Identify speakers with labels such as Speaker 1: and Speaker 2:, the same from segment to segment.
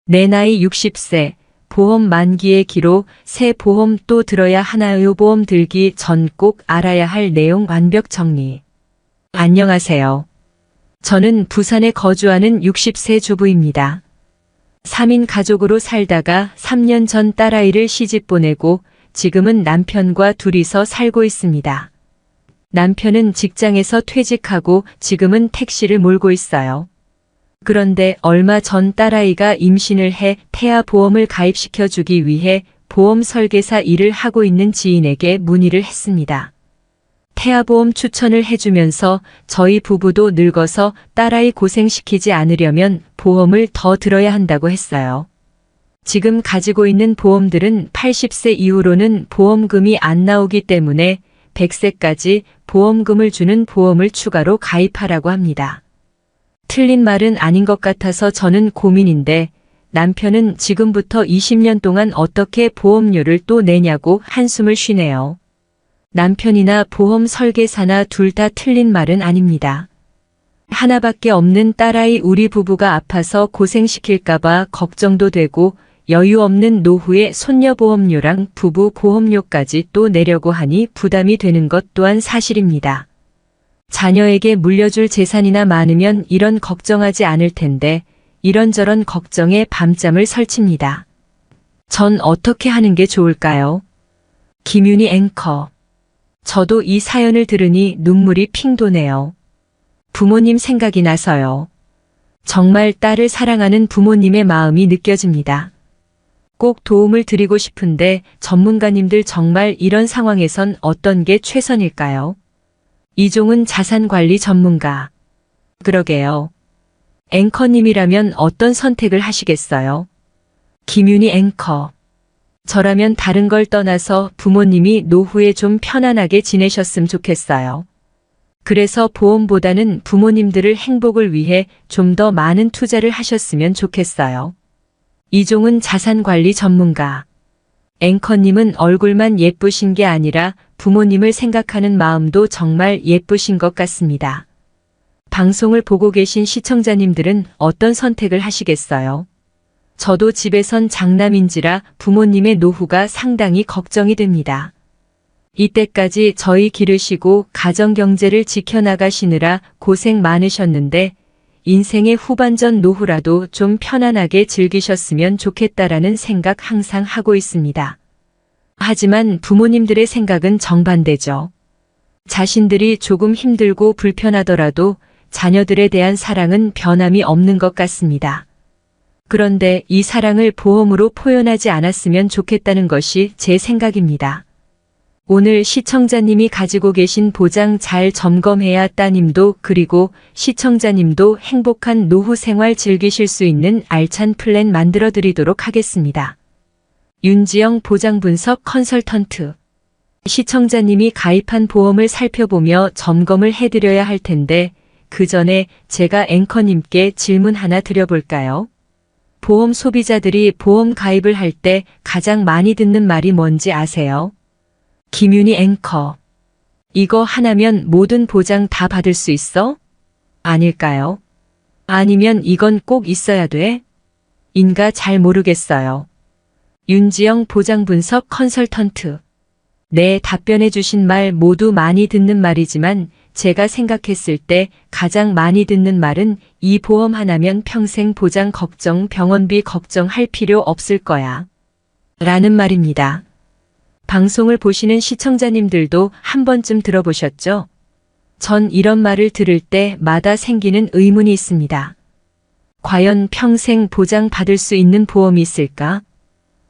Speaker 1: 내 나이 60세, 보험 만기의 기로 새 보험 또 들어야 하나요? 보험 들기 전 꼭 알아야 할 내용 완벽 정리. 안녕하세요. 저는 부산에 거주하는 60세 주부입니다. 3인 가족으로 살다가 3년 전 딸아이를 시집 보내고 지금은 남편과 둘이서 살고 있습니다. 남편은 직장에서 퇴직하고 지금은 택시를 몰고 있어요. 그런데 얼마 전 딸아이가 임신을 해 태아보험을 가입시켜 주기 위해 보험 설계사 일을 하고 있는 지인에게 문의를 했습니다. 태아보험 추천을 해주면서 저희 부부도 늙어서 딸아이 고생시키지 않으려면 보험을 더 들어야 한다고 했어요. 지금 가지고 있는 보험들은 80세 이후로는 보험금이 안 나오기 때문에 100세까지 보험금을 주는 보험을 추가로 가입하라고 합니다. 틀린 말은 아닌 것 같아서 저는 고민인데 남편은 지금부터 20년 동안 어떻게 보험료를 또 내냐고 한숨을 쉬네요. 남편이나 보험 설계사나 둘 다 틀린 말은 아닙니다. 하나밖에 없는 딸아이 우리 부부가 아파서 고생시킬까봐 걱정도 되고 여유 없는 노후에 손녀 보험료랑 부부 보험료까지 또 내려고 하니 부담이 되는 것 또한 사실입니다. 자녀에게 물려줄 재산이나 많으면 이런 걱정하지 않을 텐데 이런저런 걱정에 밤잠을 설칩니다. 전 어떻게 하는 게 좋을까요? 김윤희 앵커. 저도 이 사연을 들으니 눈물이 핑 도네요. 부모님 생각이 나서요. 정말 딸을 사랑하는 부모님의 마음이 느껴집니다. 꼭 도움을 드리고 싶은데 전문가님들 정말 이런 상황에선 어떤 게 최선일까요? 이종은 자산관리 전문가. 그러게요. 앵커님이라면 어떤 선택을 하시겠어요? 김윤희 앵커. 저라면 다른 걸 떠나서 부모님이 노후에 좀 편안하게 지내셨으면 좋겠어요. 그래서 보험보다는 부모님들을 행복을 위해 좀 더 많은 투자를 하셨으면 좋겠어요. 이종은 자산관리 전문가. 앵커님은 얼굴만 예쁘신 게 아니라 부모님을 생각하는 마음도 정말 예쁘신 것 같습니다. 방송을 보고 계신 시청자님들은 어떤 선택을 하시겠어요? 저도 집에선 장남인지라 부모님의 노후가 상당히 걱정이 됩니다. 이때까지 저희 기르시고 가정경제를 지켜나가시느라 고생 많으셨는데 인생의 후반전 노후라도 좀 편안하게 즐기셨으면 좋겠다라는 생각 항상 하고 있습니다. 하지만 부모님들의 생각은 정반대죠. 자신들이 조금 힘들고 불편하더라도 자녀들에 대한 사랑은 변함이 없는 것 같습니다. 그런데 이 사랑을 보험으로 표현하지 않았으면 좋겠다는 것이 제 생각입니다. 오늘 시청자님이 가지고 계신 보장 잘 점검해야 따님도 그리고 시청자님도 행복한 노후 생활 즐기실 수 있는 알찬 플랜 만들어 드리도록 하겠습니다. 윤지영 보장분석 컨설턴트. 시청자님이 가입한 보험을 살펴보며 점검을 해드려야 할 텐데 그 전에 제가 앵커님께 질문 하나 드려볼까요? 보험 소비자들이 보험 가입을 할 때 가장 많이 듣는 말이 뭔지 아세요? 김윤희 앵커. 이거 하나면 모든 보장 다 받을 수 있어? 아닐까요? 아니면 이건 꼭 있어야 돼? 인가 잘 모르겠어요. 윤지영 보장분석 컨설턴트. 네, 답변해 주신 말 모두 많이 듣는 말이지만 제가 생각했을 때 가장 많이 듣는 말은 이 보험 하나면 평생 보장 걱정, 병원비 걱정할 필요 없을 거야. 라는 말입니다. 방송을 보시는 시청자님들도 한 번쯤 들어보셨죠? 전 이런 말을 들을 때마다 생기는 의문이 있습니다. 과연 평생 보장 받을 수 있는 보험이 있을까?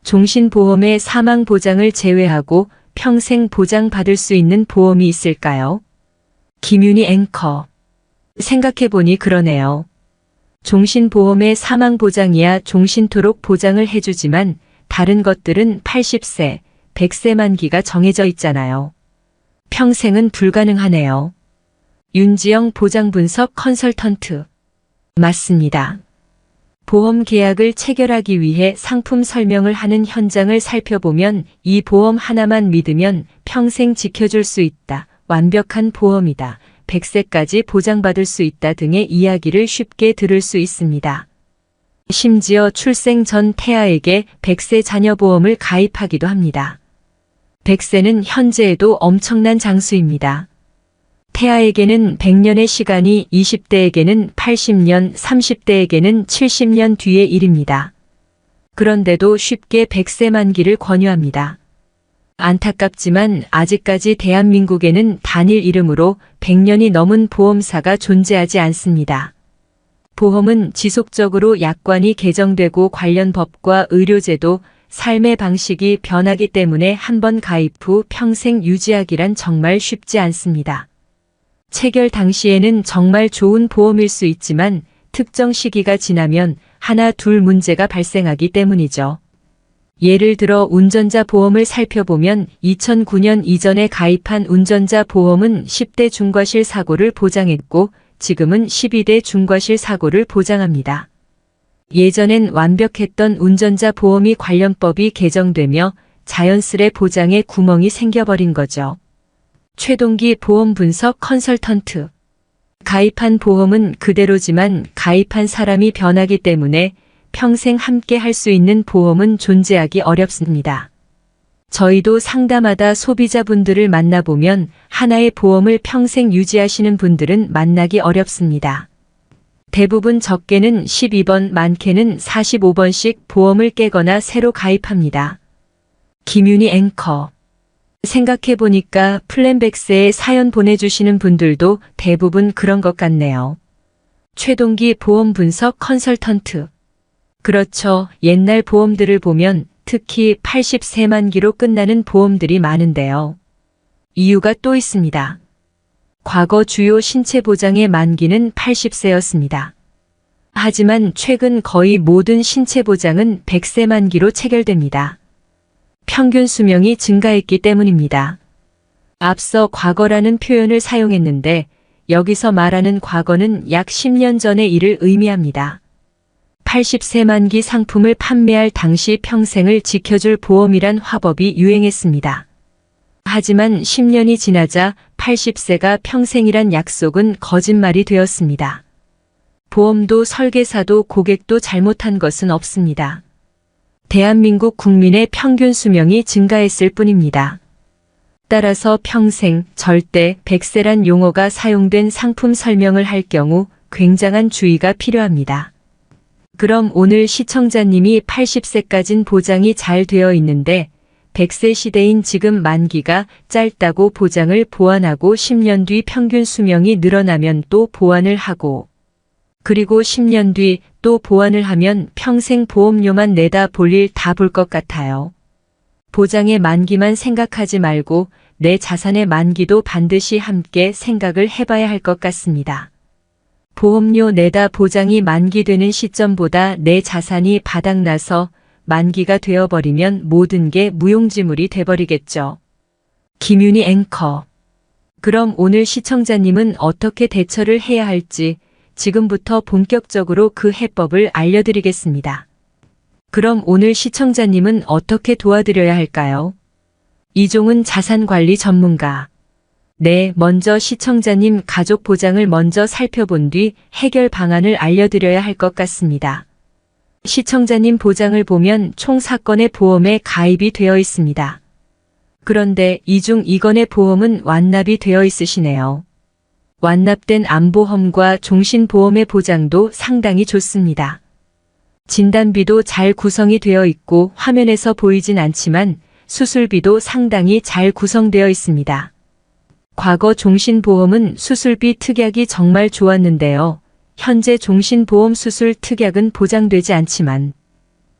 Speaker 1: 종신보험의 사망보장을 제외하고 평생 보장 받을 수 있는 보험이 있을까요? 김윤희 앵커. 생각해보니 그러네요. 종신보험의 사망보장이야 종신토록 보장을 해주지만 다른 것들은 80세, 100세 만기가 정해져 있잖아요. 평생은 불가능하네요. 윤지영 보장분석 컨설턴트. 맞습니다. 보험 계약을 체결하기 위해 상품 설명을 하는 현장을 살펴보면 이 보험 하나만 믿으면 평생 지켜줄 수 있다. 완벽한 보험이다. 100세까지 보장받을 수 있다 등의 이야기를 쉽게 들을 수 있습니다. 심지어 출생 전 태아에게 100세 자녀보험을 가입하기도 합니다. 100세는 현재에도 엄청난 장수입니다. 태아에게는 100년의 시간이 20대에게는 80년, 30대에게는 70년 뒤의 일입니다. 그런데도 쉽게 100세 만기를 권유합니다. 안타깝지만 아직까지 대한민국에는 단일 이름으로 100년이 넘은 보험사가 존재하지 않습니다. 보험은 지속적으로 약관이 개정되고 관련 법과 의료제도, 삶의 방식이 변하기 때문에 한번 가입 후 평생 유지하기란 정말 쉽지 않습니다. 체결 당시에는 정말 좋은 보험일 수 있지만 특정 시기가 지나면 하나 둘 문제가 발생하기 때문이죠. 예를 들어 운전자 보험을 살펴보면 2009년 이전에 가입한 운전자 보험은 10대 중과실 사고를 보장했고 지금은 12대 중과실 사고를 보장합니다. 예전엔 완벽했던 운전자 보험이 관련법이 개정되며 자연스레 보장에 구멍이 생겨버린 거죠. 최동기 보험 분석 컨설턴트. 가입한 보험은 그대로지만 가입한 사람이 변하기 때문에 평생 함께 할 수 있는 보험은 존재하기 어렵습니다. 저희도 상담하다 소비자분들을 만나보면 하나의 보험을 평생 유지하시는 분들은 만나기 어렵습니다. 대부분 적게는 12번, 많게는 45번씩 보험을 깨거나 새로 가입합니다. 김윤희 앵커. 생각해보니까 플랜백스에 사연 보내주시는 분들도 대부분 그런 것 같네요. 최동기 보험 분석 컨설턴트. 그렇죠. 옛날 보험들을 보면 특히 80세 만기로 끝나는 보험들이 많은데요. 이유가 또 있습니다. 과거 주요 신체 보장의 만기는 80세였습니다. 하지만 최근 거의 모든 신체 보장은 100세 만기로 체결됩니다. 평균 수명이 증가했기 때문입니다. 앞서 과거라는 표현을 사용했는데 여기서 말하는 과거는 약 10년 전의 일을 의미합니다. 80세 만기 상품을 판매할 당시 평생을 지켜줄 보험이란 화법이 유행했습니다. 하지만 10년이 지나자 80세가 평생이란 약속은 거짓말이 되었습니다. 보험도 설계사도 고객도 잘못한 것은 없습니다. 대한민국 국민의 평균 수명이 증가했을 뿐입니다. 따라서 평생, 절대, 100세란 용어가 사용된 상품 설명을 할 경우 굉장한 주의가 필요합니다. 그럼 오늘 시청자님이 80세까진 보장이 잘 되어 있는데 100세 시대인 지금 만기가 짧다고 보장을 보완하고 10년 뒤 평균 수명이 늘어나면 또 보완을 하고 그리고 10년 뒤 또 보완을 하면 평생 보험료만 내다 볼 일 다 볼 것 같아요. 보장의 만기만 생각하지 말고 내 자산의 만기도 반드시 함께 생각을 해봐야 할 것 같습니다. 보험료 내다 보장이 만기되는 시점보다 내 자산이 바닥나서 만기가 되어버리면 모든 게 무용지물이 돼버리겠죠. 김윤희 앵커. 그럼 오늘 시청자님은 어떻게 대처를 해야 할지 지금부터 본격적으로 그 해법을 알려드리겠습니다. 그럼 오늘 시청자님은 어떻게 도와드려야 할까요? 이종은 자산관리 전문가. 네, 먼저 시청자님 가족 보장을 먼저 살펴본 뒤 해결 방안을 알려드려야 할 것 같습니다. 시청자님 보장을 보면 총 4건의 보험에 가입이 되어 있습니다. 그런데 이 중 2건의 보험은 완납이 되어 있으시네요. 완납된 암보험과 종신보험의 보장도 상당히 좋습니다. 진단비도 잘 구성이 되어 있고 화면에서 보이진 않지만 수술비도 상당히 잘 구성되어 있습니다. 과거 종신보험은 수술비 특약이 정말 좋았는데요. 현재 종신보험 수술 특약은 보장되지 않지만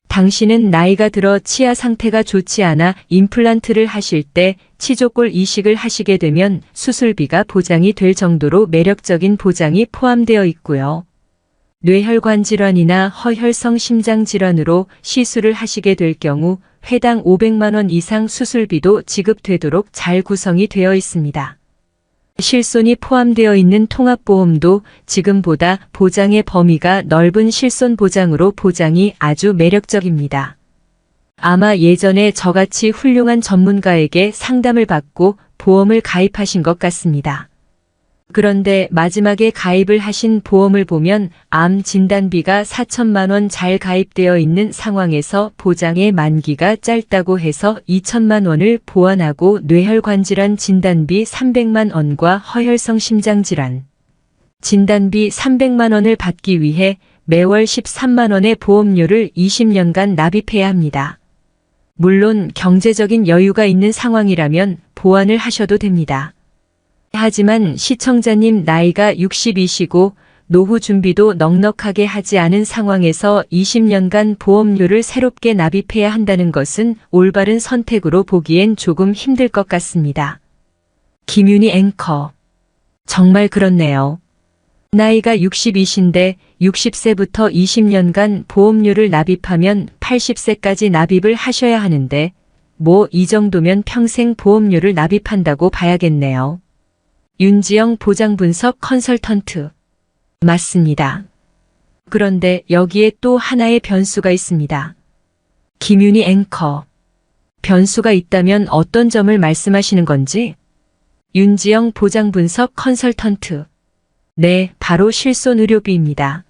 Speaker 1: 당신은 나이가 들어 치아 상태가 좋지 않아 임플란트를 하실 때 치조골 이식을 하시게 되면 수술비가 보장이 될 정도로 매력적인 보장이 포함되어 있고요. 뇌혈관 질환이나 허혈성 심장 질환으로 시술을 하시게 될 경우 회당 500만 원 이상 수술비도 지급되도록 잘 구성이 되어 있습니다. 실손이 포함되어 있는 통합보험도 지금보다 보장의 범위가 넓은 실손 보장으로 보장이 아주 매력적입니다. 아마 예전에 저같이 훌륭한 전문가에게 상담을 받고 보험을 가입하신 것 같습니다. 그런데 마지막에 가입을 하신 보험을 보면 암 진단비가 4천만 원 잘 가입되어 있는 상황에서 보장의 만기가 짧다고 해서 2천만 원을 보완하고 뇌혈관 질환 진단비 300만 원과 허혈성 심장질환 진단비 300만 원을 받기 위해 매월 13만 원의 보험료를 20년간 납입해야 합니다. 물론 경제적인 여유가 있는 상황이라면 보완을 하셔도 됩니다. 하지만 시청자님 나이가 60이시고 노후 준비도 넉넉하게 하지 않은 상황에서 20년간 보험료를 새롭게 납입해야 한다는 것은 올바른 선택으로 보기엔 조금 힘들 것 같습니다. 김윤희 앵커. 정말 그렇네요. 나이가 60이신데 60세부터 20년간 보험료를 납입하면 80세까지 납입을 하셔야 하는데 뭐 이 정도면 평생 보험료를 납입한다고 봐야겠네요. 윤지영 보장분석 컨설턴트. 맞습니다. 그런데 여기에 또 하나의 변수가 있습니다. 김윤희 앵커. 변수가 있다면 어떤 점을 말씀하시는 건지? 윤지영 보장분석 컨설턴트. 네, 바로 실손의료비입니다.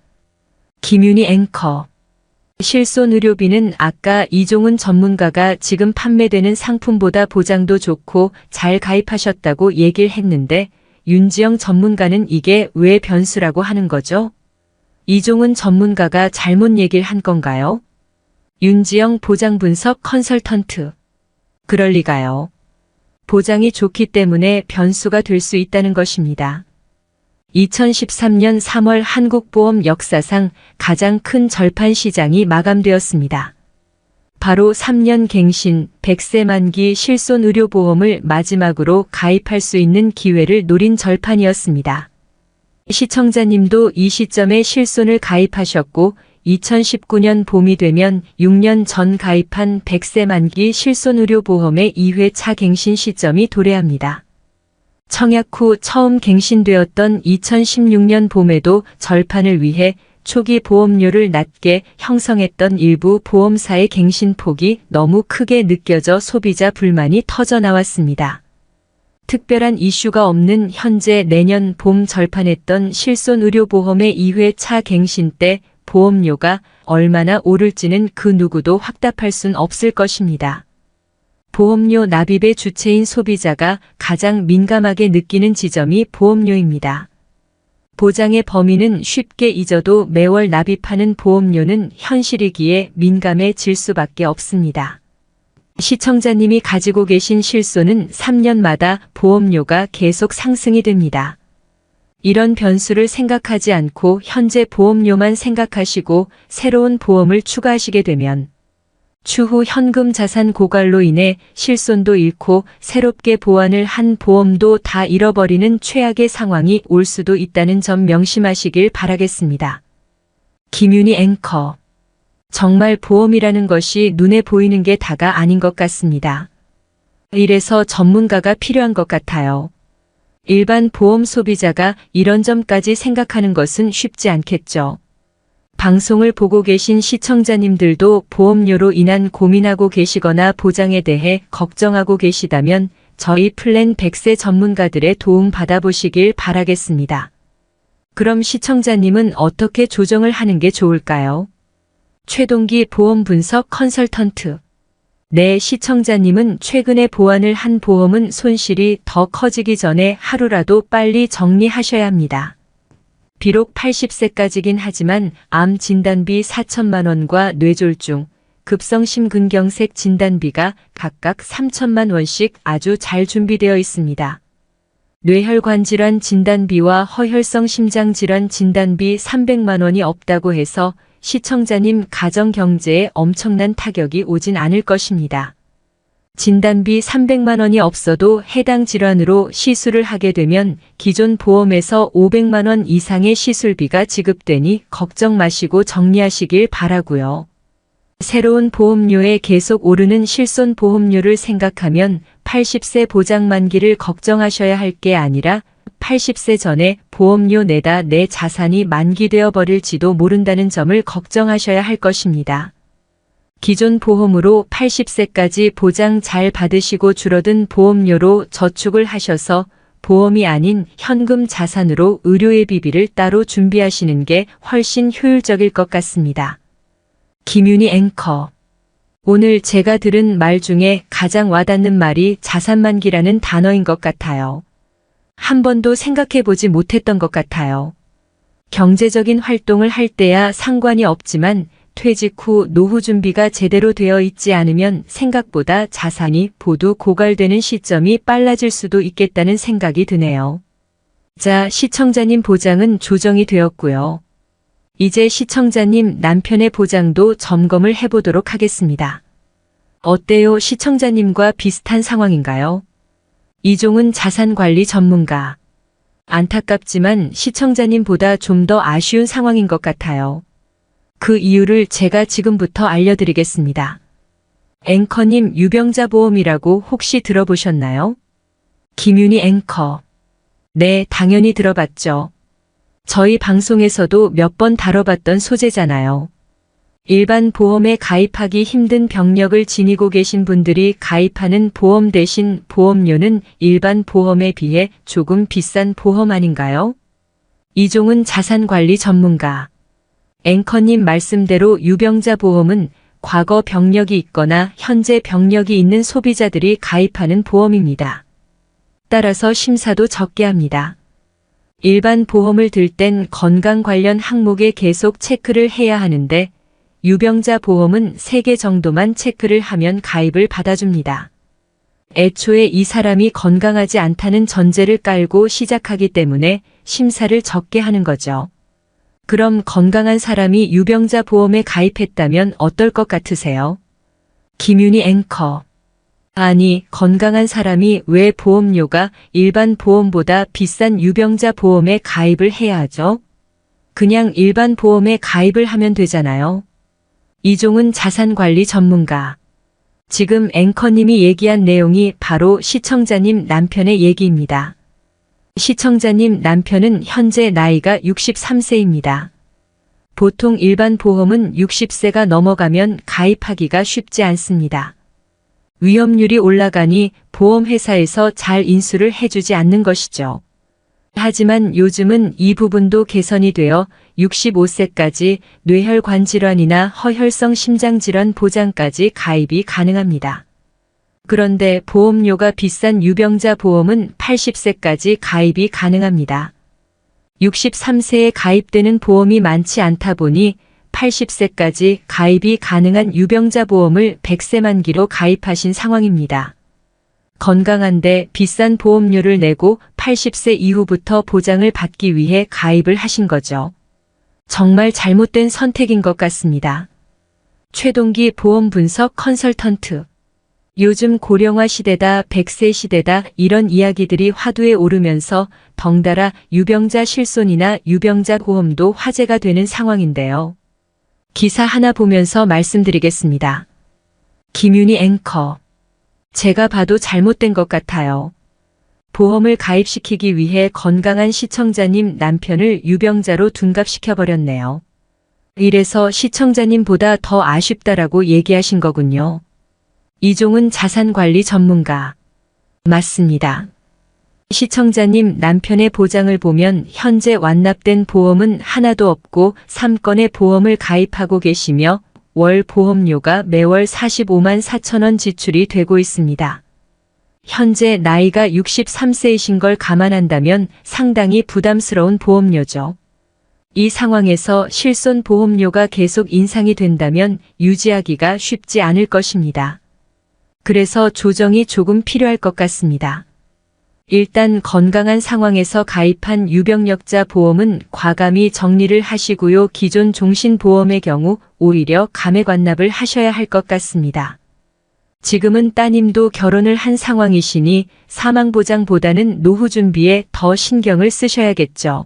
Speaker 1: 김윤희 앵커. 실손의료비는 아까 이종훈 전문가가 지금 판매되는 상품보다 보장도 좋고 잘 가입하셨다고 얘기를 했는데 윤지영 전문가는 이게 왜 변수라고 하는 거죠? 이종훈 전문가가 잘못 얘기를 한 건가요? 윤지영 보장분석 컨설턴트. 그럴 리가요. 보장이 좋기 때문에 변수가 될 수 있다는 것입니다. 2013년 3월 한국보험 역사상 가장 큰 절판 시장이 마감되었습니다. 바로 3년 갱신 100세 만기 실손의료보험을 마지막으로 가입할 수 있는 기회를 노린 절판이었습니다. 시청자님도 이 시점에 실손을 가입하셨고 2019년 봄이 되면 6년 전 가입한 100세 만기 실손의료보험의 2회차 갱신 시점이 도래합니다. 청약 후 처음 갱신되었던 2016년 봄에도 절판을 위해 초기 보험료를 낮게 형성했던 일부 보험사의 갱신폭이 너무 크게 느껴져 소비자 불만이 터져나왔습니다. 특별한 이슈가 없는 현재 내년 봄 절판했던 실손의료보험의 2회차 갱신 때 보험료가 얼마나 오를지는 그 누구도 확답할 순 없을 것입니다. 보험료 납입의 주체인 소비자가 가장 민감하게 느끼는 지점이 보험료입니다. 보장의 범위는 쉽게 잊어도 매월 납입하는 보험료는 현실이기에 민감해질 수밖에 없습니다. 시청자님이 가지고 계신 실손은 3년마다 보험료가 계속 상승이 됩니다. 이런 변수를 생각하지 않고 현재 보험료만 생각하시고 새로운 보험을 추가하시게 되면 추후 현금 자산 고갈로 인해 실손도 잃고 새롭게 보완을 한 보험도 다 잃어버리는 최악의 상황이 올 수도 있다는 점 명심하시길 바라겠습니다. 김윤희 앵커. 정말 보험이라는 것이 눈에 보이는 게 다가 아닌 것 같습니다. 이래서 전문가가 필요한 것 같아요. 일반 보험 소비자가 이런 점까지 생각하는 것은 쉽지 않겠죠. 방송을 보고 계신 시청자님들도 보험료로 인한 고민하고 계시거나 보장에 대해 걱정하고 계시다면 저희 플랜 100세 전문가들의 도움 받아보시길 바라겠습니다. 그럼 시청자님은 어떻게 조정을 하는 게 좋을까요? 최동기 보험 분석 컨설턴트. 네, 시청자님은 최근에 보완을 한 보험은 손실이 더 커지기 전에 하루라도 빨리 정리하셔야 합니다. 비록 80세까지긴 하지만 암 진단비 4천만 원과 뇌졸중, 급성심근경색 진단비가 각각 3천만 원씩 아주 잘 준비되어 있습니다. 뇌혈관 질환 진단비와 허혈성 심장질환 진단비 300만 원이 없다고 해서 시청자님 가정 경제에 엄청난 타격이 오진 않을 것입니다. 진단비 300만 원이 없어도 해당 질환으로 시술을 하게 되면 기존 보험에서 500만 원 이상의 시술비가 지급되니 걱정 마시고 정리하시길 바라고요. 새로운 보험료에 계속 오르는 실손 보험료를 생각하면 80세 보장 만기를 걱정하셔야 할 게 아니라 80세 전에 보험료 내다 내 자산이 만기되어 버릴지도 모른다는 점을 걱정하셔야 할 것입니다. 기존 보험으로 80세까지 보장 잘 받으시고 줄어든 보험료로 저축을 하셔서 보험이 아닌 현금 자산으로 의료예비비를 따로 준비하시는 게 훨씬 효율적일 것 같습니다. 김윤희 앵커. 오늘 제가 들은 말 중에 가장 와닿는 말이 자산만기라는 단어인 것 같아요. 한 번도 생각해보지 못했던 것 같아요. 경제적인 활동을 할 때야 상관이 없지만 퇴직 후 노후 준비가 제대로 되어 있지 않으면 생각보다 자산이 모두 고갈되는 시점이 빨라질 수도 있겠다는 생각이 드네요. 자, 시청자님 보장은 조정이 되었고요. 이제 시청자님 남편의 보장도 점검을 해보도록 하겠습니다. 어때요? 시청자님과 비슷한 상황인가요? 이종은 자산관리 전문가. 안타깝지만 시청자님보다 좀 더 아쉬운 상황인 것 같아요. 그 이유를 제가 지금부터 알려드리겠습니다. 앵커님, 유병자 보험이라고 혹시 들어보셨나요? 김윤희 앵커. 네, 당연히 들어봤죠. 저희 방송에서도 몇 번 다뤄봤던 소재잖아요. 일반 보험에 가입하기 힘든 병력을 지니고 계신 분들이 가입하는 보험 대신 보험료는 일반 보험에 비해 조금 비싼 보험 아닌가요? 이종은 자산관리 전문가. 앵커님 말씀대로 유병자 보험은 과거 병력이 있거나 현재 병력이 있는 소비자들이 가입하는 보험입니다. 따라서 심사도 적게 합니다. 일반 보험을 들 땐 건강 관련 항목에 계속 체크를 해야 하는데 유병자 보험은 3개 정도만 체크를 하면 가입을 받아줍니다. 애초에 이 사람이 건강하지 않다는 전제를 깔고 시작하기 때문에 심사를 적게 하는 거죠. 그럼 건강한 사람이 유병자 보험에 가입했다면 어떨 것 같으세요? 김윤희 앵커. 아니, 건강한 사람이 왜 보험료가 일반 보험보다 비싼 유병자 보험에 가입을 해야 하죠? 그냥 일반 보험에 가입을 하면 되잖아요. 이종은 자산관리 전문가. 지금 앵커님이 얘기한 내용이 바로 시청자님 남편의 얘기입니다. 시청자님 남편은 현재 나이가 63세입니다. 보통 일반 보험은 60세가 넘어가면 가입하기가 쉽지 않습니다. 위험률이 올라가니 보험회사에서 잘 인수를 해주지 않는 것이죠. 하지만 요즘은 이 부분도 개선이 되어 65세까지 뇌혈관 질환이나 허혈성 심장질환 보장까지 가입이 가능합니다. 그런데 보험료가 비싼 유병자 보험은 80세까지 가입이 가능합니다. 63세에 가입되는 보험이 많지 않다 보니 80세까지 가입이 가능한 유병자 보험을 100세 만기로 가입하신 상황입니다. 건강한데 비싼 보험료를 내고 80세 이후부터 보장을 받기 위해 가입을 하신 거죠. 정말 잘못된 선택인 것 같습니다. 최동기 보험 분석 컨설턴트. 요즘 고령화 시대다, 100세 시대다 이런 이야기들이 화두에 오르면서 덩달아 유병자 실손이나 유병자 보험도 화제가 되는 상황인데요. 기사 하나 보면서 말씀드리겠습니다. 김윤희 앵커. 제가 봐도 잘못된 것 같아요. 보험을 가입시키기 위해 건강한 시청자님 남편을 유병자로 둔갑시켜버렸네요. 이래서 시청자님보다 더 아쉽다라고 얘기하신 거군요. 이종은 자산관리 전문가. 맞습니다. 시청자님 남편의 보장을 보면 현재 완납된 보험은 하나도 없고 3건의 보험을 가입하고 계시며 월 보험료가 매월 45만 4천 원 지출이 되고 있습니다. 현재 나이가 63세이신 걸 감안한다면 상당히 부담스러운 보험료죠. 이 상황에서 실손 보험료가 계속 인상이 된다면 유지하기가 쉽지 않을 것입니다. 그래서 조정이 조금 필요할 것 같습니다. 일단 건강한 상황에서 가입한 유병력자 보험은 과감히 정리를 하시고요. 기존 종신보험의 경우 오히려 감액 완납을 하셔야 할 것 같습니다. 지금은 따님도 결혼을 한 상황이시니 사망보장보다는 노후 준비에 더 신경을 쓰셔야겠죠.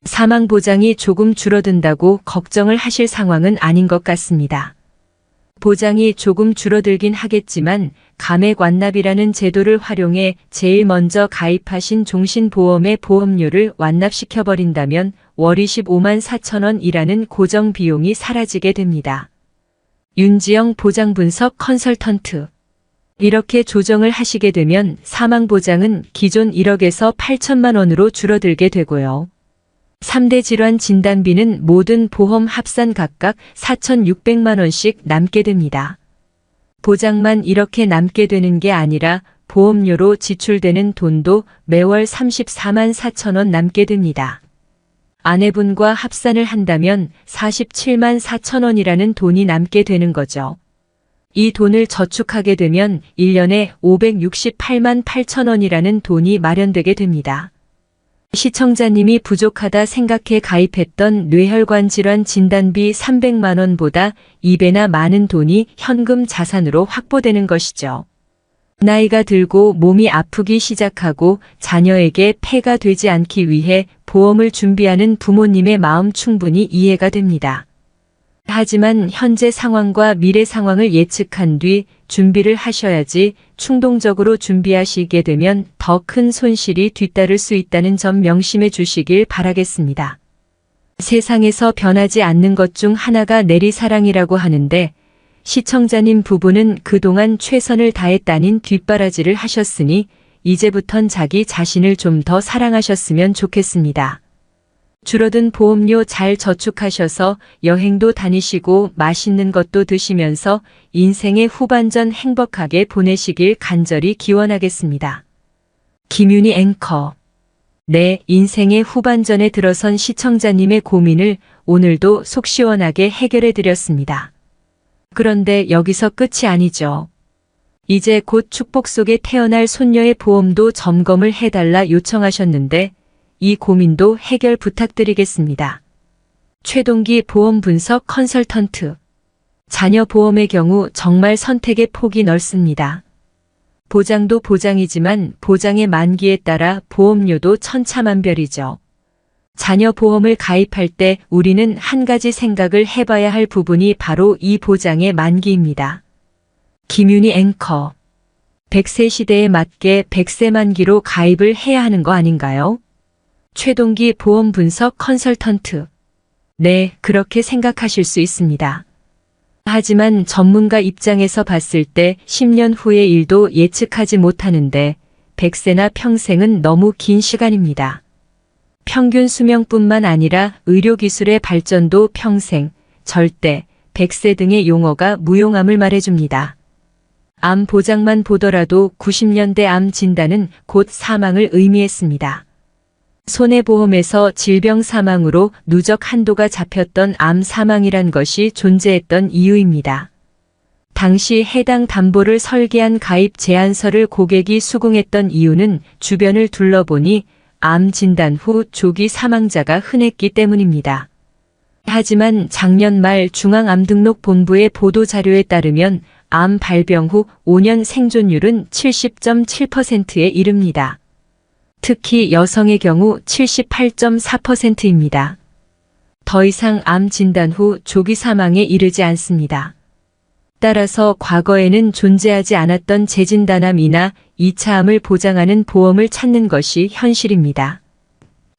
Speaker 1: 사망보장이 조금 줄어든다고 걱정을 하실 상황은 아닌 것 같습니다. 보장이 조금 줄어들긴 하겠지만 감액 완납이라는 제도를 활용해 제일 먼저 가입하신 종신보험의 보험료를 완납시켜버린다면 월 25만 4천 원이라는 고정 비용이 사라지게 됩니다. 윤지영 보장분석 컨설턴트. 이렇게 조정을 하시게 되면 사망보장은 기존 1억에서 8천만 원으로 줄어들게 되고요. 3대 질환 진단비는 모든 보험 합산 각각 4,600만 원씩 남게 됩니다. 보장만 이렇게 남게 되는 게 아니라 보험료로 지출되는 돈도 매월 34만 4천 원 남게 됩니다. 아내분과 합산을 한다면 47만 4천 원이라는 돈이 남게 되는 거죠. 이 돈을 저축하게 되면 1년에 568만 8천 원이라는 돈이 마련되게 됩니다. 시청자님이 부족하다 생각해 가입했던 뇌혈관 질환 진단비 300만 원보다 2배나 많은 돈이 현금 자산으로 확보되는 것이죠. 나이가 들고 몸이 아프기 시작하고 자녀에게 폐가 되지 않기 위해 보험을 준비하는 부모님의 마음 충분히 이해가 됩니다. 하지만 현재 상황과 미래 상황을 예측한 뒤 준비를 하셔야지 충동적으로 준비하시게 되면 더 큰 손실이 뒤따를 수 있다는 점 명심해 주시길 바라겠습니다. 세상에서 변하지 않는 것 중 하나가 내리사랑이라고 하는데 시청자님 부부는 그동안 최선을 다했다는 뒷바라지를 하셨으니 이제부턴 자기 자신을 좀 더 사랑하셨으면 좋겠습니다. 줄어든 보험료 잘 저축하셔서 여행도 다니시고 맛있는 것도 드시면서 인생의 후반전 행복하게 보내시길 간절히 기원하겠습니다. 김윤희 앵커. 네, 인생의 후반전에 들어선 시청자님의 고민을 오늘도 속 시원하게 해결해 드렸습니다. 그런데 여기서 끝이 아니죠. 이제 곧 축복 속에 태어날 손녀의 보험도 점검을 해달라 요청하셨는데 이 고민도 해결 부탁드리겠습니다. 최동기 보험 분석 컨설턴트. 자녀 보험의 경우 정말 선택의 폭이 넓습니다. 보장도 보장이지만 보장의 만기에 따라 보험료도 천차만별이죠. 자녀 보험을 가입할 때 우리는 한 가지 생각을 해봐야 할 부분이 바로 이 보장의 만기입니다. 김윤희 앵커. 100세 시대에 맞게 100세 만기로 가입을 해야 하는 거 아닌가요? 최동기 보험 분석 컨설턴트. 네, 그렇게 생각하실 수 있습니다. 하지만 전문가 입장에서 봤을 때 10년 후의 일도 예측하지 못하는데 100세나 평생은 너무 긴 시간입니다. 평균 수명뿐만 아니라 의료기술의 발전도 평생, 절대, 100세 등의 용어가 무용함을 말해줍니다. 암 보장만 보더라도 90년대 암 진단은 곧 사망을 의미했습니다. 손해보험에서 질병 사망으로 누적 한도가 잡혔던 암 사망이란 것이 존재했던 이유입니다. 당시 해당 담보를 설계한 가입 제안서를 고객이 수긍했던 이유는 주변을 둘러보니 암 진단 후 조기 사망자가 흔했기 때문입니다. 하지만 작년 말 중앙암등록본부의 보도자료에 따르면 암 발병 후 5년 생존율은 70.7%에 이릅니다. 특히 여성의 경우 78.4%입니다. 더 이상 암 진단 후 조기 사망에 이르지 않습니다. 따라서 과거에는 존재하지 않았던 재진단암이나 2차암을 보장하는 보험을 찾는 것이 현실입니다.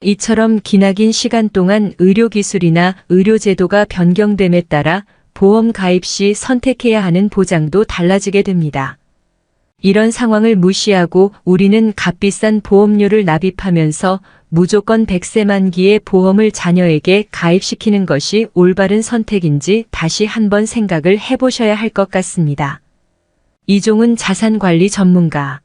Speaker 1: 이처럼 기나긴 시간 동안 의료기술이나 의료제도가 변경됨에 따라 보험 가입 시 선택해야 하는 보장도 달라지게 됩니다. 이런 상황을 무시하고 우리는 값비싼 보험료를 납입하면서 무조건 100세 만기의 보험을 자녀에게 가입시키는 것이 올바른 선택인지 다시 한번 생각을 해보셔야 할 것 같습니다. 이종훈 자산관리 전문가.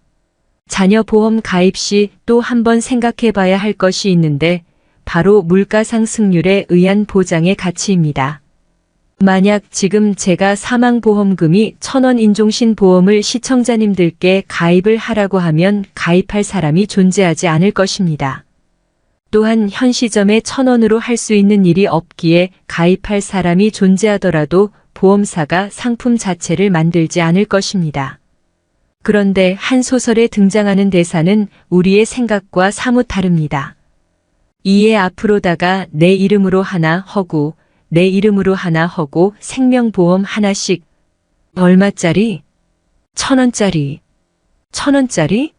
Speaker 1: 자녀 보험 가입 시 또 한번 생각해 봐야 할 것이 있는데 바로 물가 상승률에 의한 보장의 가치입니다. 만약 지금 제가 사망보험금이 1,000원 인종신 보험을 시청자님들께 가입을 하라고 하면 가입할 사람이 존재하지 않을 것입니다. 또한 현 시점에 1,000원으로 할 수 있는 일이 없기에 가입할 사람이 존재하더라도 보험사가 상품 자체를 만들지 않을 것입니다. 그런데 한 소설에 등장하는 대사는 우리의 생각과 사뭇 다릅니다. 이에 앞으로다가 내 이름으로 하나 허구, 내 이름으로 하나 허고 생명보험 하나씩. 얼마짜리? 1,000원짜리. 1,000원짜리?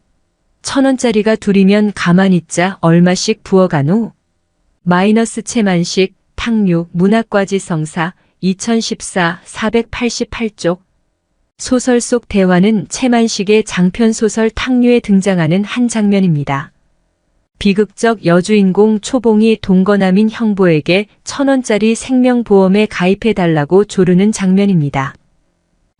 Speaker 1: 1,000원짜리가 둘이면 가만 있자 얼마씩 부어가노? 마이너스 채만식, 탕류, 문학과지 성사, 2014 488쪽. 소설 속 대화는 채만식의 장편소설 탕류에 등장하는 한 장면입니다. 비극적 여주인공 초봉이 동거남인 형보에게 1,000원짜리 생명보험에 가입해달라고 조르는 장면입니다.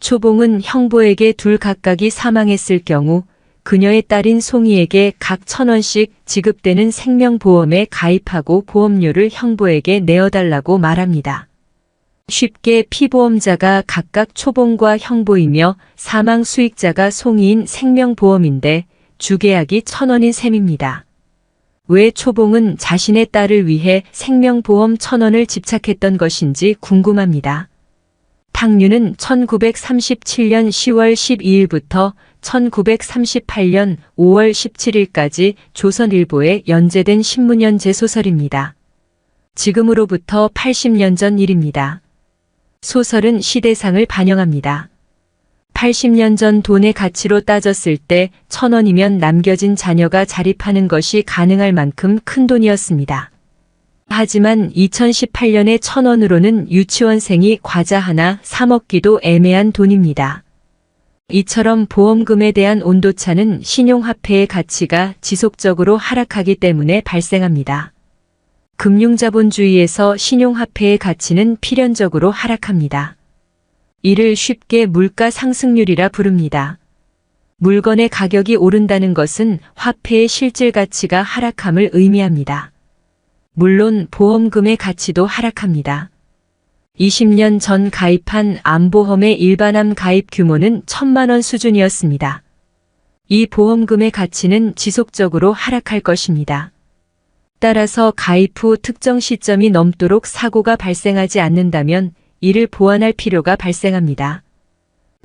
Speaker 1: 초봉은 형보에게 둘 각각이 사망했을 경우 그녀의 딸인 송이에게 각 1,000원씩 지급되는 생명보험에 가입하고 보험료를 형보에게 내어달라고 말합니다. 쉽게 피보험자가 각각 초봉과 형보이며 사망 수익자가 송이인 생명보험인데 주계약이 1,000원인 셈입니다. 왜 초봉은 자신의 딸을 위해 생명보험 1,000원을 집착했던 것인지 궁금합니다. 탕류는 1937년 10월 12일부터 1938년 5월 17일까지 조선일보에 연재된 신문연재 소설입니다. 지금으로부터 80년 전 일입니다. 소설은 시대상을 반영합니다. 80년 전 돈의 가치로 따졌을 때 1,000원이면 남겨진 자녀가 자립하는 것이 가능할 만큼 큰 돈이었습니다. 하지만 2018년에 1,000원으로는 유치원생이 과자 하나 사 먹기도 애매한 돈입니다. 이처럼 보험금에 대한 온도차는 신용화폐의 가치가 지속적으로 하락하기 때문에 발생합니다. 금융자본주의에서 신용화폐의 가치는 필연적으로 하락합니다. 이를 쉽게 물가 상승률이라 부릅니다. 물건의 가격이 오른다는 것은 화폐의 실질 가치가 하락함을 의미합니다. 물론 보험금의 가치도 하락합니다. 20년 전 가입한 암보험의 일반암 가입 규모는 1,000만 원 수준이었습니다. 이 보험금의 가치는 지속적으로 하락할 것입니다. 따라서 가입 후 특정 시점이 넘도록 사고가 발생하지 않는다면 이를 보완할 필요가 발생합니다.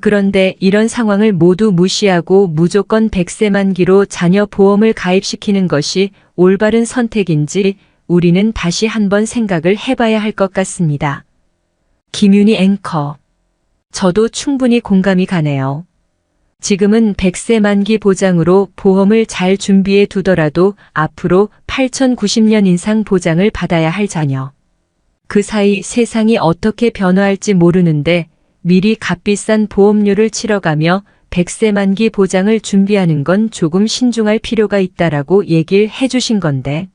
Speaker 1: 그런데 이런 상황을 모두 무시하고 무조건 100세 만기로 자녀 보험을 가입시키는 것이 올바른 선택인지 우리는 다시 한번 생각을 해봐야 할 것 같습니다. 김윤희 앵커. 저도 충분히 공감이 가네요. 지금은 100세 만기 보장으로 보험을 잘 준비해 두더라도 앞으로 8,090년 인상 보장을 받아야 할 자녀. 그 사이 세상이 어떻게 변화할지 모르는데 미리 값비싼 보험료를 치러가며 100세 만기 보장을 준비하는 건 조금 신중할 필요가 있다라고 얘기를 해주신 건데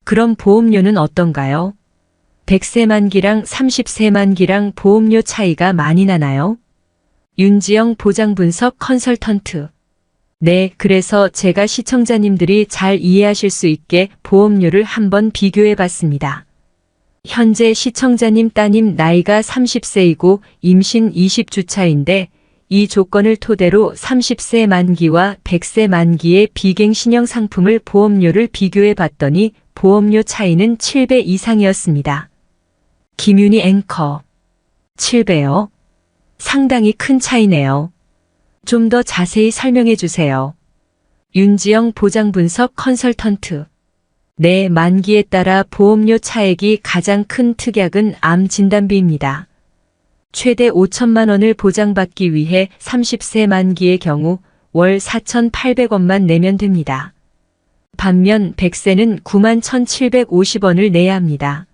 Speaker 1: 그럼 보험료는 어떤가요? 100세 만기랑 30세 만기랑 보험료 차이가 많이 나나요? 윤지영 보장분석 컨설턴트. 네, 그래서 제가 시청자님들이 잘 이해하실 수 있게 보험료를 한번 비교해 봤습니다. 현재 시청자님 따님 나이가 30세이고 임신 20주 차인데 이 조건을 토대로 30세 만기와 100세 만기의 비갱신형 상품을 보험료를 비교해 봤더니 보험료 차이는 7배 이상이었습니다. 김윤희 앵커. 7배요? 상당히 큰 차이네요. 좀 더 자세히 설명해 주세요. 윤지영 보장분석 컨설턴트. 네, 만기에 따라 보험료 차액이 가장 큰 특약은 암 진단비입니다. 최대 5천만 원을 보장받기 위해 30세 만기의 경우 월 4,800원만 내면 됩니다. 반면 100세는 91,750원을 내야 합니다.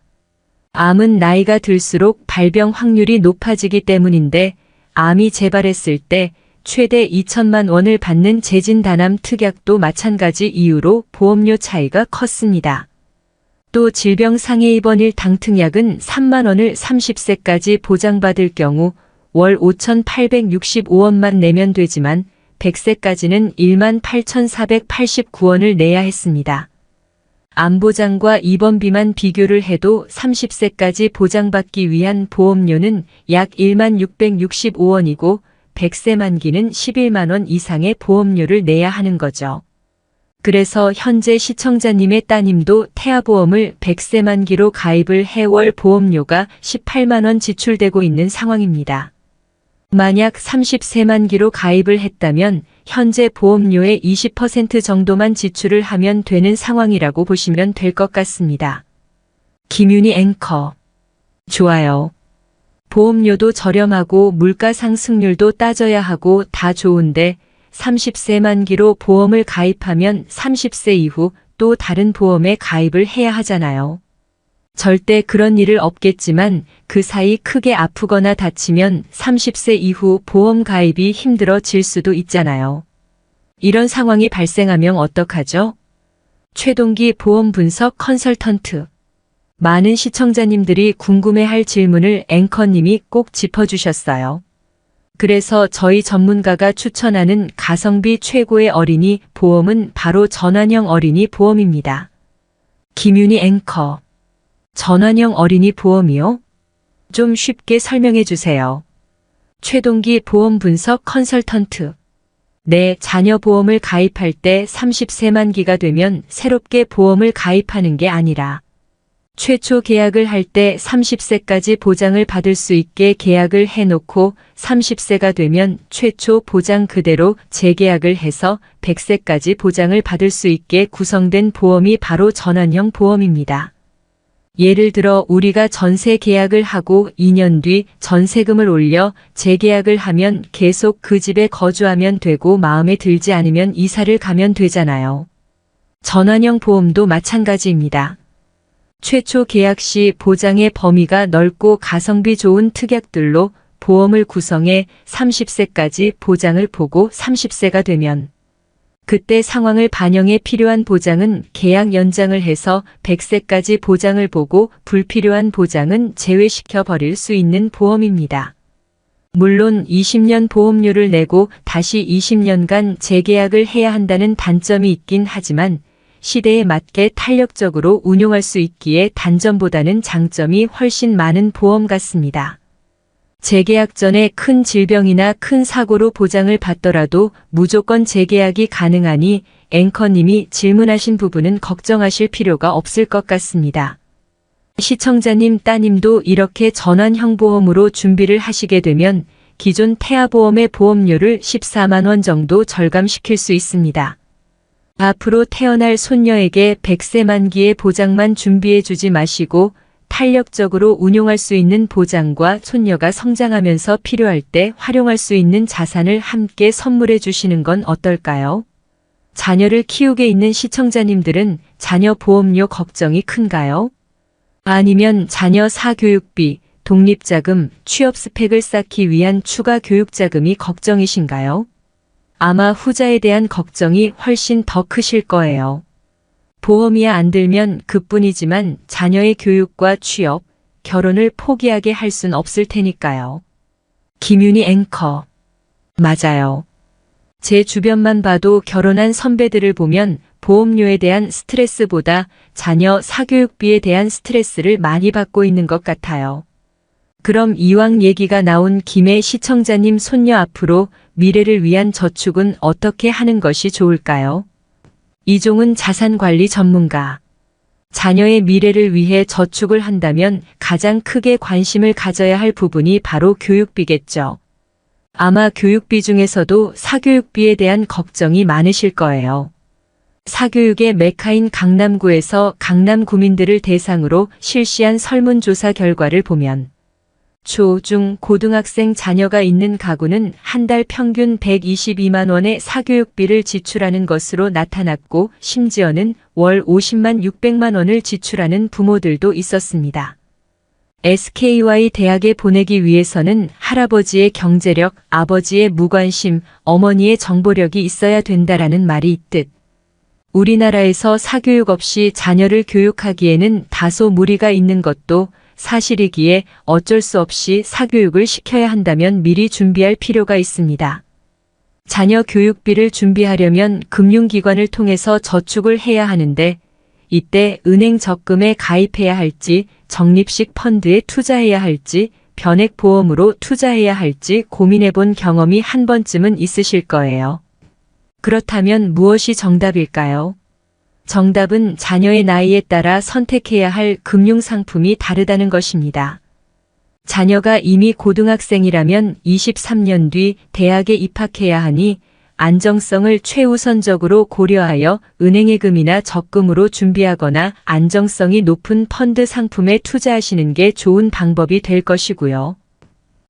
Speaker 1: 암은 나이가 들수록 발병 확률이 높아지기 때문인데 암이 재발했을 때 최대 2천만 원을 받는 재진단암 특약도 마찬가지 이유로 보험료 차이가 컸습니다. 또 질병상해 입원 당특약은 3만 원을 30세까지 보장받을 경우 월 5,865원만 내면 되지만 100세까지는 18,489원을 내야 했습니다. 암보장과 입원비만 비교를 해도 30세까지 보장받기 위한 보험료는 약 1665원이고 100세 만기는 11만 원 이상의 보험료를 내야 하는 거죠. 그래서 현재 시청자님의 따님도 태아보험을 100세 만기로 가입을 해 월 보험료가 18만 원 지출되고 있는 상황입니다. 만약 30세 만기로 가입을 했다면 현재 보험료의 20% 정도만 지출을 하면 되는 상황이라고 보시면 될 것 같습니다. 김윤희 앵커. 좋아요. 보험료도 저렴하고 물가 상승률도 따져야 하고 다 좋은데 30세 만기로 보험을 가입하면 30세 이후 또 다른 보험에 가입을 해야 하잖아요. 절대 그런 일을 없겠지만 그 사이 크게 아프거나 다치면 30세 이후 보험 가입이 힘들어질 수도 있잖아요. 이런 상황이 발생하면 어떡하죠? 최동기 보험 분석 컨설턴트. 많은 시청자님들이 궁금해할 질문을 앵커님이 꼭 짚어주셨어요. 그래서 저희 전문가가 추천하는 가성비 최고의 어린이 보험은 바로 전환형 어린이 보험입니다. 김윤희 앵커. 전환형 어린이 보험이요? 좀 쉽게 설명해 주세요. 최동기 보험 분석 컨설턴트. 내 자녀 보험을 가입할 때 30세 만기가 되면 새롭게 보험을 가입하는 게 아니라 최초 계약을 할 때 30세까지 보장을 받을 수 있게 계약을 해놓고 30세가 되면 최초 보장 그대로 재계약을 해서 100세까지 보장을 받을 수 있게 구성된 보험이 바로 전환형 보험입니다. 예를 들어 우리가 전세 계약을 하고 2년 뒤 전세금을 올려 재계약을 하면 계속 그 집에 거주하면 되고 마음에 들지 않으면 이사를 가면 되잖아요. 전환형 보험도 마찬가지입니다. 최초 계약 시 보장의 범위가 넓고 가성비 좋은 특약들로 보험을 구성해 30세까지 보장을 보고 30세가 되면 그때 상황을 반영해 필요한 보장은 계약 연장을 해서 100세까지 보장을 보고 불필요한 보장은 제외시켜 버릴 수 있는 보험입니다. 물론 20년 보험료를 내고 다시 20년간 재계약을 해야 한다는 단점이 있긴 하지만 시대에 맞게 탄력적으로 운용할 수 있기에 단점보다는 장점이 훨씬 많은 보험 같습니다. 재계약 전에 큰 질병이나 큰 사고로 보장을 받더라도 무조건 재계약이 가능하니 앵커님이 질문하신 부분은 걱정하실 필요가 없을 것 같습니다. 시청자님 따님도 이렇게 전환형 보험으로 준비를 하시게 되면 기존 태아보험의 보험료를 14만 원 정도 절감시킬 수 있습니다. 앞으로 태어날 손녀에게 100세 만기의 보장만 준비해 주지 마시고 탄력적으로 운용할 수 있는 보장과 손녀가 성장하면서 필요할 때 활용할 수 있는 자산을 함께 선물해 주시는 건 어떨까요? 자녀를 키우게 있는 시청자님들은 자녀 보험료 걱정이 큰가요? 아니면 자녀 사교육비, 독립자금, 취업 스펙을 쌓기 위한 추가 교육자금이 걱정이신가요? 아마 후자에 대한 걱정이 훨씬 더 크실 거예요. 보험이야 안 들면 그뿐이지만 자녀의 교육과 취업, 결혼을 포기하게 할 순 없을 테니까요. 김윤희 앵커. 맞아요. 제 주변만 봐도 결혼한 선배들을 보면 보험료에 대한 스트레스보다 자녀 사교육비에 대한 스트레스를 많이 받고 있는 것 같아요. 그럼 이왕 얘기가 나온 김에 시청자님 손녀 앞으로 미래를 위한 저축은 어떻게 하는 것이 좋을까요? 이종은 자산관리 전문가. 자녀의 미래를 위해 저축을 한다면 가장 크게 관심을 가져야 할 부분이 바로 교육비겠죠. 아마 교육비 중에서도 사교육비에 대한 걱정이 많으실 거예요. 사교육의 메카인 강남구에서 강남 구민들을 대상으로 실시한 설문조사 결과를 보면 초, 중, 고등학생 자녀가 있는 가구는 한 달 평균 122만 원의 사교육비를 지출하는 것으로 나타났고 심지어는 월 50만 600만 원을 지출하는 부모들도 있었습니다. SKY 대학에 보내기 위해서는 할아버지의 경제력, 아버지의 무관심, 어머니의 정보력이 있어야 된다라는 말이 있듯 우리나라에서 사교육 없이 자녀를 교육하기에는 다소 무리가 있는 것도 사실이기에 어쩔 수 없이 사교육을 시켜야 한다면 미리 준비할 필요가 있습니다. 자녀 교육비를 준비하려면 금융기관을 통해서 저축을 해야 하는데 이때 은행 적금에 가입해야 할지 적립식 펀드에 투자해야 할지 변액보험으로 투자해야 할지 고민해 본 경험이 한 번쯤은 있으실 거예요. 그렇다면 무엇이 정답일까요? 정답은 자녀의 나이에 따라 선택해야 할 금융상품이 다르다는 것입니다. 자녀가 이미 고등학생이라면 23년 뒤 대학에 입학해야 하니 안정성을 최우선적으로 고려하여 은행예금이나 적금으로 준비하거나 안정성이 높은 펀드 상품에 투자하시는 게 좋은 방법이 될 것이고요.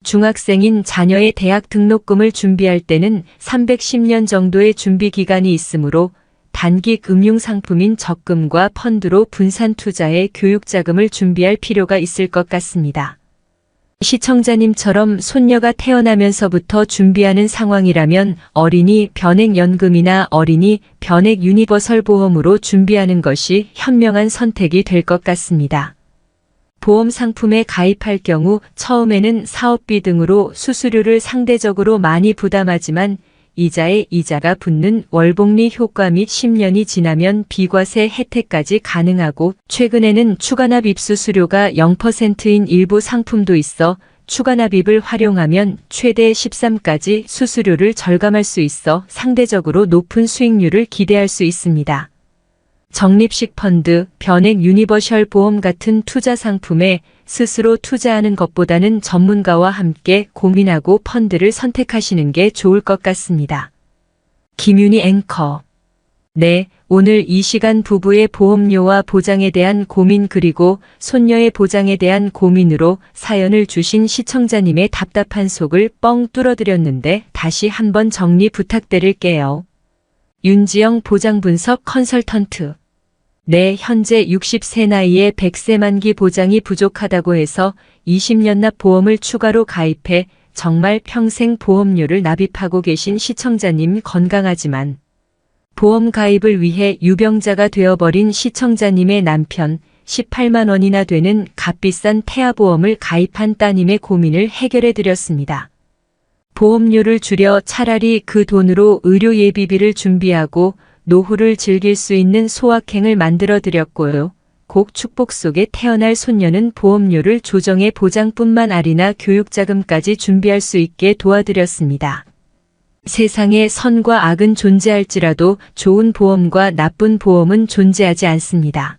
Speaker 1: 중학생인 자녀의 대학 등록금을 준비할 때는 310년 정도의 준비 기간이 있으므로 단기 금융상품인 적금과 펀드로 분산 투자해 교육자금을 준비할 필요가 있을 것 같습니다. 시청자님처럼 손녀가 태어나면서부터 준비하는 상황이라면 어린이 변액연금이나 어린이 변액 유니버설 보험으로 준비하는 것이 현명한 선택이 될 것 같습니다. 보험 상품에 가입할 경우 처음에는 사업비 등으로 수수료를 상대적으로 많이 부담하지만 이자에 이자가 붙는 월복리 효과 및 10년이 지나면 비과세 혜택까지 가능하고 최근에는 추가납 입수수료가 0%인 일부 상품도 있어 추가납입을 활용하면 최대 13까지 수수료를 절감할 수 있어 상대적으로 높은 수익률을 기대할 수 있습니다. 적립식 펀드, 변액 유니버셜 보험 같은 투자 상품에 스스로 투자하는 것보다는 전문가와 함께 고민하고 펀드를 선택하시는 게 좋을 것 같습니다. 김윤희 앵커. 네, 오늘 이 시간 부부의 보험료와 보장에 대한 고민 그리고 손녀의 보장에 대한 고민으로 사연을 주신 시청자님의 답답한 속을 뻥 뚫어드렸는데 다시 한번 정리 부탁드릴게요. 윤지영 보장분석 컨설턴트. 네, 현재 60세 나이에 100세 만기 보장이 부족하다고 해서 20년 납 보험을 추가로 가입해 정말 평생 보험료를 납입하고 계신 시청자님 건강하지만 보험 가입을 위해 유병자가 되어버린 시청자님의 남편 18만 원이나 되는 값비싼 태아보험을 가입한 따님의 고민을 해결해 드렸습니다. 보험료를 줄여 차라리 그 돈으로 의료 예비비를 준비하고 노후를 즐길 수 있는 소확행을 만들어 드렸고요. 곡 축복 속에 태어날 손녀는 보험료를 조정해 보장뿐만 아니라 교육자금까지 준비할 수 있게 도와드렸습니다. 세상에 선과 악은 존재할지라도 좋은 보험과 나쁜 보험은 존재하지 않습니다.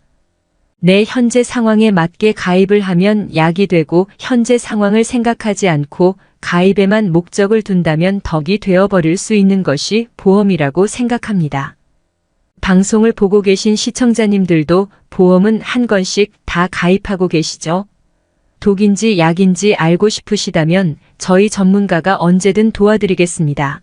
Speaker 1: 내 현재 상황에 맞게 가입을 하면 약이 되고 현재 상황을 생각하지 않고 가입에만 목적을 둔다면 덕이 되어버릴 수 있는 것이 보험이라고 생각합니다. 방송을 보고 계신 시청자님들도 보험은 한 건씩 다 가입하고 계시죠? 독인지 약인지 알고 싶으시다면 저희 전문가가 언제든 도와드리겠습니다.